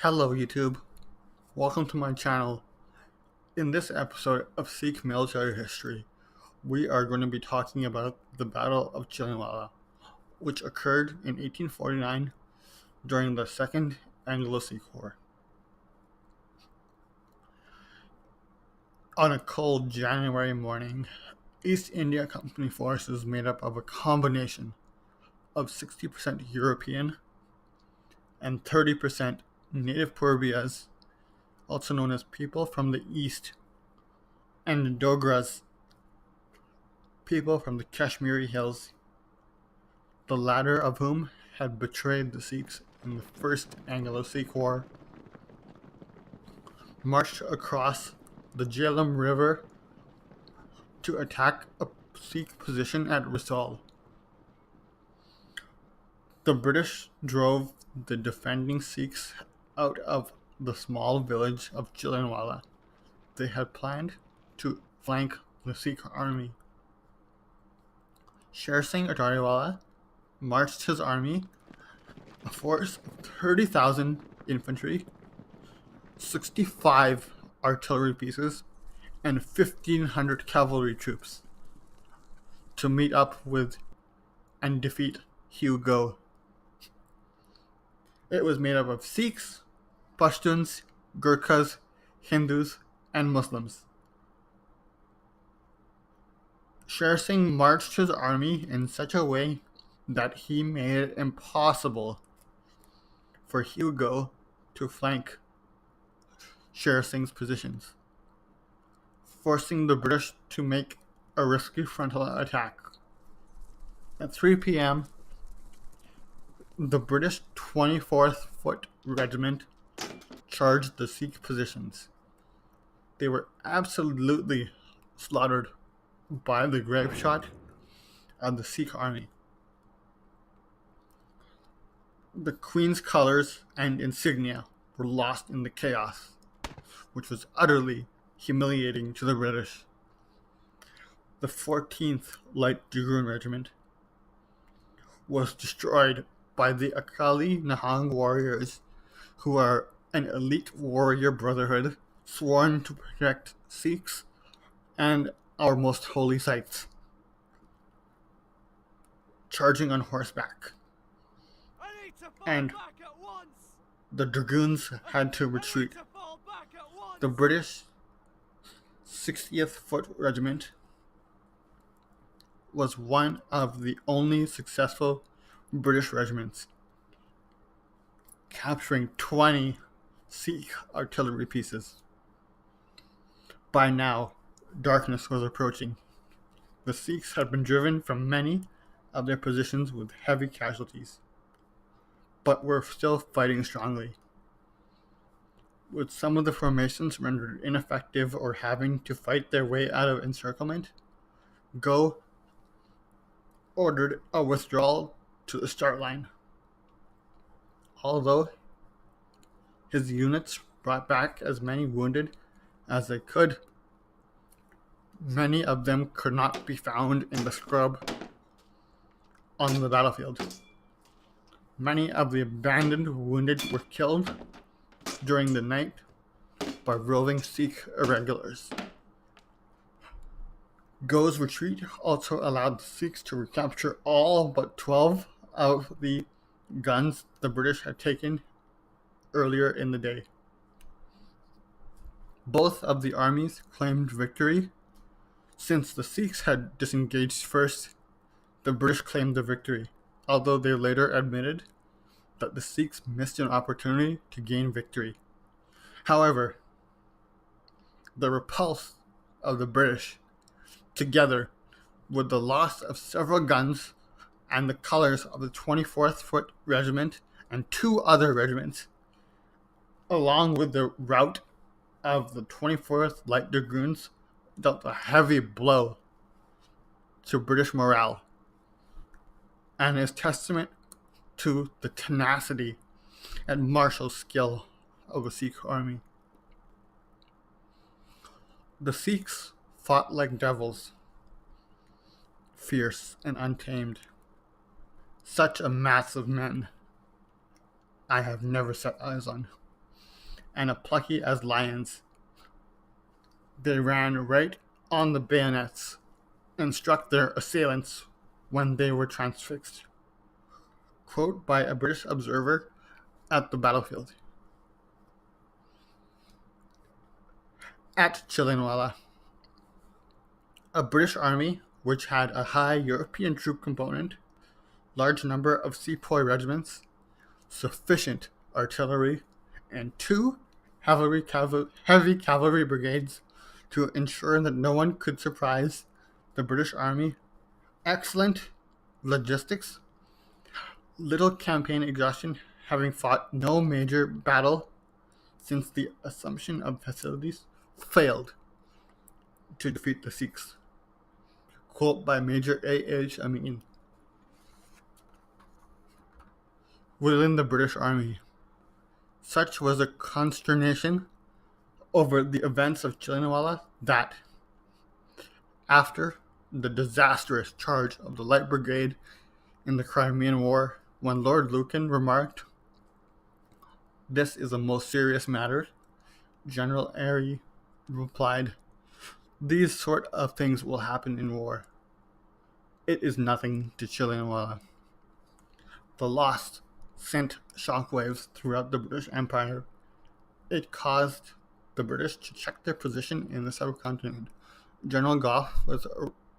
Hello YouTube, welcome to my channel. In this episode of Sikh military history, we are going to be talking about the Battle of Chillianwala, which occurred in 1849 during the Second Anglo-Sikh War. On a cold January morning, East India Company forces made up of a combination of 60% European and 30% native Purbias, also known as people from the east, and Dogras, people from the Kashmiri hills, the latter of whom had betrayed the Sikhs in the First Anglo-Sikh War, marched across the Jhelum River to attack a Sikh position at Risal. The British drove the defending Sikhs out of the small village of Jalandhar. They had planned to flank the Sikh army. Sher Singh Atariwala marched his army, a force of 30,000 infantry, 65 artillery pieces, and 1,500 cavalry troops, to meet up with and defeat Hugo. It was made up of Sikhs, Pashtuns, Gurkhas, Hindus, and Muslims. Sher Singh marched his army in such a way that he made it impossible for Hugo to flank Sher Singh's positions, forcing the British to make a risky frontal attack. At 3 p.m., the British 24th Foot Regiment charged the Sikh positions. They were absolutely slaughtered by the grape shot of the Sikh army. The Queen's colours and insignia were lost in the chaos, which was utterly humiliating to the British. The 14th Light Dragoon Regiment was destroyed by the Akali Nahang warriors, who are an elite warrior brotherhood sworn to protect Sikhs and our most holy sites, charging on horseback. And the dragoons had to retreat. The British 60th Foot Regiment was one of the only successful British regiments, capturing 20 Sikh artillery pieces. By now, darkness was approaching. The Sikhs had been driven from many of their positions with heavy casualties, but were still fighting strongly. With some of the formations rendered ineffective or having to fight their way out of encirclement, Go ordered a withdrawal to the start line. Although his units brought back as many wounded as they could, many of them could not be found in the scrub on the battlefield. Many of the abandoned wounded were killed during the night by roving Sikh irregulars. Go's retreat also allowed the Sikhs to recapture all but 12 of the guns the British had taken earlier in the day. Both of the armies claimed victory. Since the Sikhs had disengaged first, the British claimed the victory, although they later admitted that the Sikhs missed an opportunity to gain victory. However, the repulse of the British, together with the loss of several guns and the colours of the 24th Foot Regiment and two other regiments, along with the rout of the 24th Light Dragoons, dealt a heavy blow to British morale, and is testament to the tenacity and martial skill of the Sikh army. The Sikhs fought like devils, fierce and untamed. Such a mass of men I have never set eyes on. and as plucky as lions. They ran right on the bayonets and struck their assailants when they were transfixed. Quote by a British observer at the battlefield. At Chillianwala, a British army which had a high European troop component, large number of sepoy regiments, sufficient artillery, and 2 heavy cavalry brigades to ensure that no one could surprise the British army, excellent logistics, little campaign exhaustion, having fought no major battle since the assumption of facilities, failed to defeat the Sikhs. Quote by Major A.H. Amin. Within the British Army, such was the consternation over the events of Chillianwala that, after the disastrous charge of the Light Brigade in the Crimean War, when Lord Lucan remarked, "This is a most serious matter," General Airy replied, "These sort of things will happen in war. It is nothing to Chillianwala." The loss sent shockwaves throughout the British Empire. It caused the British to check their position in the subcontinent. General Gough was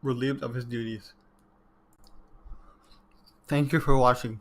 relieved of his duties. Thank you for watching.